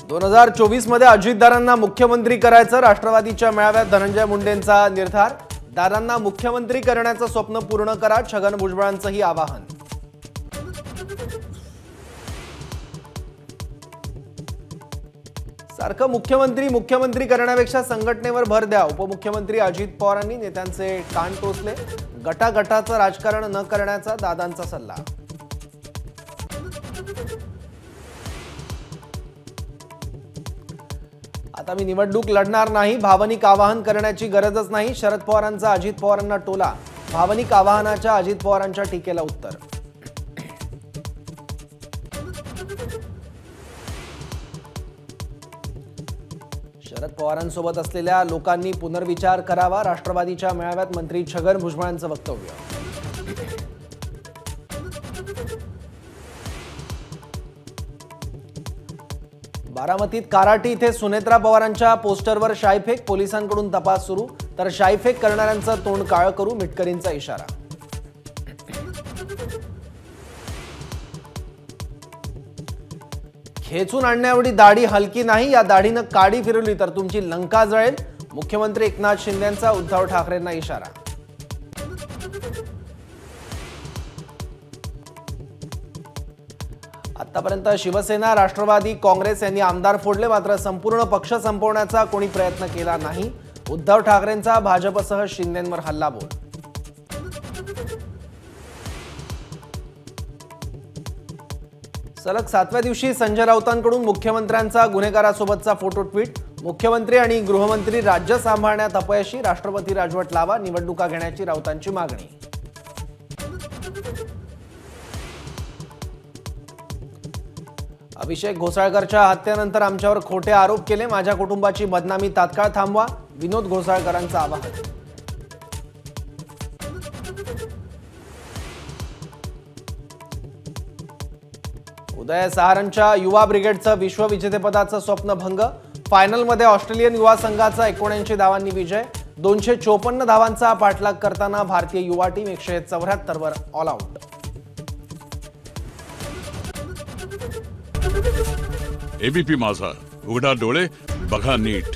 2024 मध्ये अजितदारांना मुख्यमंत्री करायचं राष्ट्रवादीच्या मेळाव्यात धनंजय मुंडेंचा निर्धार। दादांना मुख्यमंत्री करण्याचं स्वप्न पूर्ण करा, छगन भुजबळांचंही आवाहन। सारखं मुख्यमंत्री करण्यापेक्षा संघटनेवर भर द्या, उपमुख्यमंत्री अजित पवारांनी नेत्यांचे कान टोचले। गटागटाचं राजकारण न करण्याचा दादांचा सल्ला। आता मी निवडणूक लढणार नाही, भावनिक आवाहन करण्याची गरजच नाही, शरद पवारांचा अजित पवारांना टोला। भावनिक आवाहनाच्या अजित पवारांच्या टीकेला उत्तर। शरद पवारांसोबत असलेल्या लोकांनी पुनर्विचार करावा, राष्ट्रवादीच्या मेळाव्यात मंत्री छगन भुजबळांचं वक्तव्य। बारामतीत काराटी इथे सुनेत्रा पवारांच्या पोस्टरवर शाईफेक, पोलिसांकडून तपास सुरू, तर शाईफेक करणाऱ्यांचं तोंड काळं करू, मिटकरींचा इशारा। खेचून आणण्याएवढी दाढी हलकी नाही, या दाढीनं काडी फिरवली तर तुमची लंका जळेल, मुख्यमंत्री एकनाथ शिंदेंचा उद्धव ठाकरेंना इशारा। आतापर्यंत शिवसेना, राष्ट्रवादी, काँग्रेस यांनी आमदार फोडले, मात्र संपूर्ण पक्ष संपवण्याचा कोणी प्रयत्न केला नाही, उद्धव ठाकरेंचा भाजपसह शिंदेंवर हल्लाबोल। सलग 7व्या दिवशी संजय राऊतांकडून मुख्यमंत्र्यांचा गुन्हेगारासोबतचा फोटो ट्विट, मुख्यमंत्री आणि गृहमंत्री राज्य सांभाळण्यात अपयशी, राष्ट्रपती राजवट लावा, निवडणुका घेण्याची राऊतांची मागणी। अभिषेक घोसाळकरच्या हत्येनंतर आमच्यावर खोटे आरोप केले, माझ्या कुटुंबाची बदनामी तात्काळ थांबवा, विनोद घोसाळकरांचं आवाहन। उदय सहारनच्या युवा ब्रिगेडचं विश्वविजेतेपदाचं स्वप्न भंग, फायनलमध्ये ऑस्ट्रेलियन युवा संघाचा 79 धावांनी विजय, 254 धावांचा पाठलाग करताना Bharatiya Yuva team 174 were all out. ABP माझा, उघडा डोळे बघा नीट।